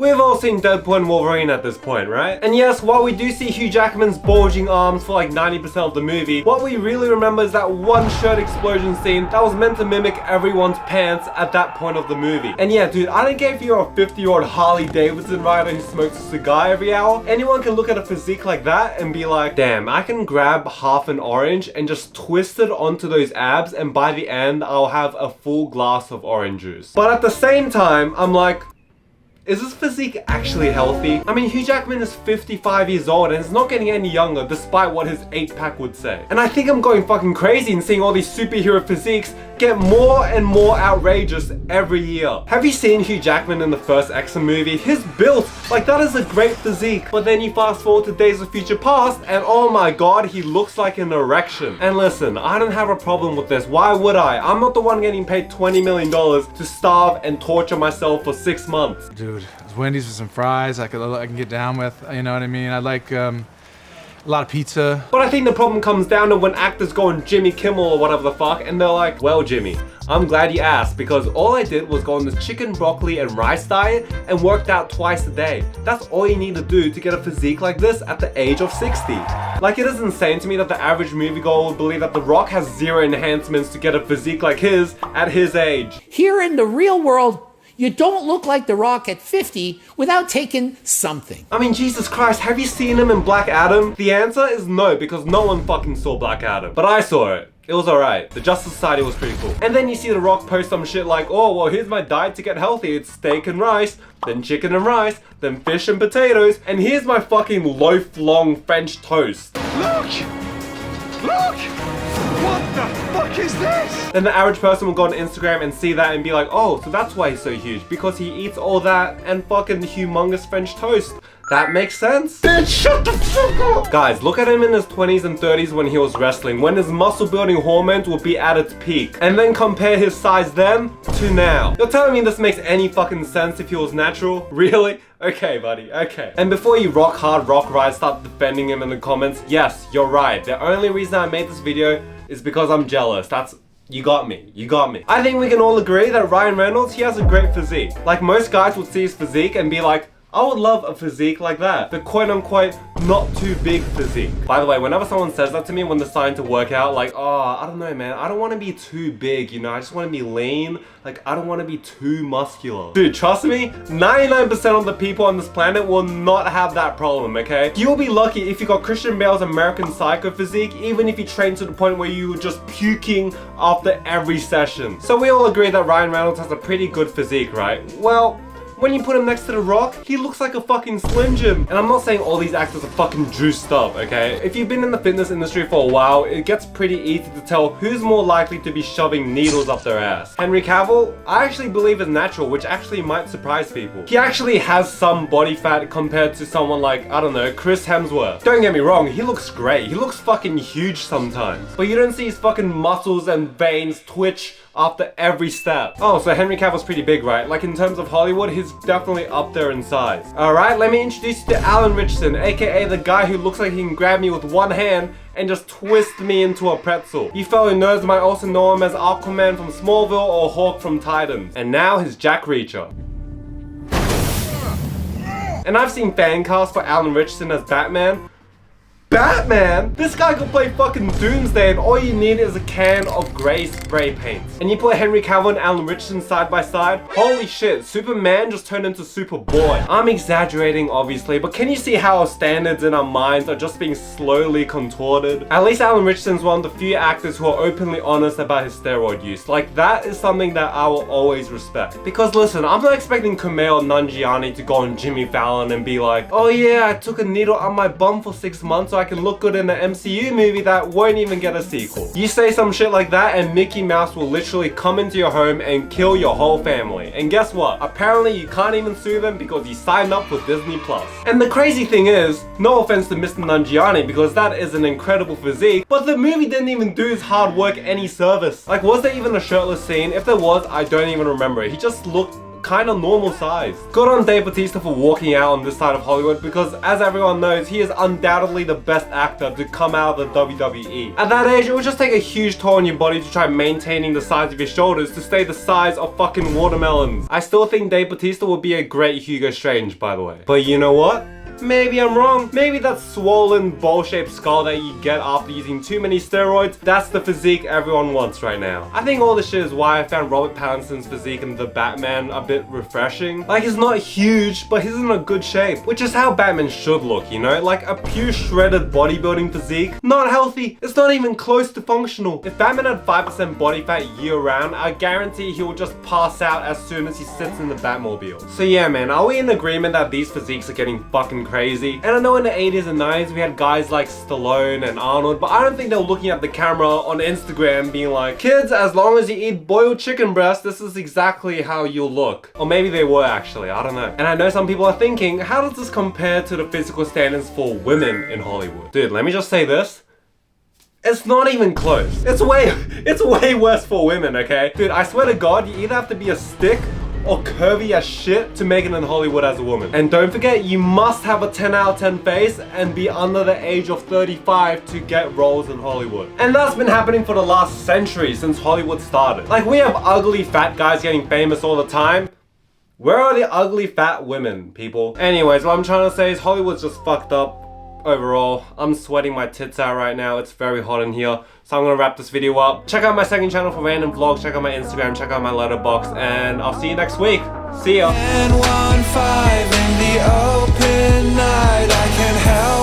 We've all seen Deadpool and Wolverine at this point, right? And yes, while we do see Hugh Jackman's bulging arms for like 90% of the movie, what we really remember is that one shirt explosion scene that was meant to mimic everyone's pants at that point of the movie. And yeah, dude, I don't care if you're a 50-year-old Harley Davidson rider who smokes a cigar every hour. Anyone can look at a physique like that and be like, damn, I can grab half an orange and just twist it onto those abs, and by the end, I'll have a full glass of orange juice. But at the same time, I'm like, is this physique actually healthy? I mean, Hugh Jackman is 55 years old and is not getting any younger despite what his 8-pack would say. And I think I'm going fucking crazy in seeing all these superhero physiques get more and more outrageous every year. Have you seen Hugh Jackman in the first X-Men movie? His build, like, that is a great physique. But then you fast forward to Days of Future Past and oh my god, he looks like an erection. And listen, I don't have a problem with this. Why would I? I'm not the one getting paid $20 million to starve and torture myself for 6 months. Dude, Wendy's with some fries I can get down with, you know what I mean? I like a lot of pizza. But I think the problem comes down to when actors go on Jimmy Kimmel or whatever the fuck and they're like, well Jimmy, I'm glad you asked because all I did was go on this chicken, broccoli and rice diet and worked out twice a day. That's all you need to do to get a physique like this at the age of 60. Like, it is insane to me that the average moviegoer would believe that The Rock has zero enhancements to get a physique like his at his age. Here in the real world, you don't look like The Rock at 50 without taking something. I mean, Jesus Christ, have you seen him in Black Adam? The answer is no, because no one fucking saw Black Adam. But I saw it. It was alright. The Justice Society was pretty cool. And then you see The Rock post some shit like, oh, well, here's my diet to get healthy. It's steak and rice, then chicken and rice, then fish and potatoes, and here's my fucking loaf-long French toast. Look! Look! What the fuck is this? Then the average person will go on Instagram and see that and be like, oh, so that's why he's so huge, because he eats all that and fucking humongous French toast. That makes sense? Bitch, shut the fuck up! Guys, look at him in his 20s and 30s when he was wrestling, when his muscle building hormones would be at its peak. And then compare his size then to now. You're telling me this makes any fucking sense if he was natural? Really? Okay, buddy, okay. And before you rock hard rock ride start defending him in the comments, yes, you're right. The only reason I made this video is because I'm jealous. You got me. You got me. I think we can all agree that Ryan Reynolds, he has a great physique. Like, most guys would see his physique and be like, I would love a physique like that. The quote-unquote not too big physique. By the way, whenever someone says that to me when they're starting to work out, like, oh, I don't know, man. I don't want to be too big, you know? I just want to be lean. Like, I don't want to be too muscular. Dude, trust me, 99% of the people on this planet will not have that problem, okay? You'll be lucky if you got Christian Bale's American Psycho physique, even if you train to the point where you were just puking after every session. So we all agree that Ryan Reynolds has a pretty good physique, right? Well, when you put him next to The Rock, he looks like a fucking Slim Jim. And I'm not saying all these actors are fucking juiced up, okay? If you've been in the fitness industry for a while, it gets pretty easy to tell who's more likely to be shoving needles up their ass. Henry Cavill, I actually believe is natural, which actually might surprise people. He actually has some body fat compared to someone like, I don't know, Chris Hemsworth. Don't get me wrong, he looks great. He looks fucking huge sometimes. But you don't see his fucking muscles and veins twitch after every step. Oh, so Henry Cavill's pretty big, right? Like, in terms of Hollywood, he's definitely up there in size. Alright, let me introduce you to Alan Ritchson, aka the guy who looks like he can grab me with one hand and just twist me into a pretzel. You fellow nerds might also know him as Aquaman from Smallville or Hawk from Titans. And now he's Jack Reacher. And I've seen fan casts for Alan Ritchson as Batman. Batman? This guy could play fucking Doomsday and all you need is a can of grey spray paint. And you put Henry Cavill and Alan Richardson side by side, holy shit, Superman just turned into Superboy. I'm exaggerating obviously, but can you see how our standards in our minds are just being slowly contorted? At least Alan Richardson's one of the few actors who are openly honest about his steroid use. Like, that is something that I will always respect. Because listen, I'm not expecting Kumail Nanjiani to go on Jimmy Fallon and be like, oh yeah, I took a needle on my bum for 6 months so I can look good in an MCU movie that won't even get a sequel. You say some shit like that and Mickey Mouse will literally come into your home and kill your whole family. And guess what? Apparently you can't even sue them because you signed up for Disney+. And the crazy thing is, no offense to Mr. Nanjiani because that is an incredible physique, but the movie didn't even do his hard work any service. Like, was there even a shirtless scene? If there was, I don't even remember it. He just looked kind of normal size. Good on Dave Bautista for walking out on this side of Hollywood, because as everyone knows, he is undoubtedly the best actor to come out of the WWE. At that age, it would just take a huge toll on your body to try maintaining the size of your shoulders to stay the size of fucking watermelons. I still think Dave Bautista would be a great Hugo Strange, by the way. But you know what? Maybe I'm wrong. Maybe that swollen, bowl-shaped skull that you get after using too many steroids, that's the physique everyone wants right now. I think all this shit is why I found Robert Pattinson's physique in The Batman a bit refreshing. Like, he's not huge, but he's in a good shape, which is how Batman should look, you know? Like a pure shredded bodybuilding physique. Not healthy. It's not even close to functional. If Batman had 5% body fat year-round, I guarantee he will just pass out as soon as he sits in the Batmobile. So yeah, man, are we in agreement that these physiques are getting fucking crazy? And I know in the 80s and 90s we had guys like Stallone and Arnold, but I don't think they were looking at the camera on Instagram being like, kids, as long as you eat boiled chicken breast, this is exactly how you'll look. Or maybe they were actually, I don't know. And I know some people are thinking, how does this compare to the physical standards for women in Hollywood? Dude, let me just say this. It's not even close. It's way worse for women, okay? Dude, I swear to God, you either have to be a stick or curvy as shit to make it in Hollywood as a woman. And don't forget, you must have a 10 out of 10 face and be under the age of 35 to get roles in Hollywood. And that's been happening for the last century since Hollywood started. Like, we have ugly fat guys getting famous all the time. Where are the ugly fat women, people? Anyways, what I'm trying to say is Hollywood's just fucked up overall. I'm sweating my tits out right now. It's very hot in here. So I'm gonna wrap this video up. Check out my second channel for random vlogs. Check out my Instagram. Check out my letterbox. And I'll see you next week. See ya. 1-5 in the open night. I can't help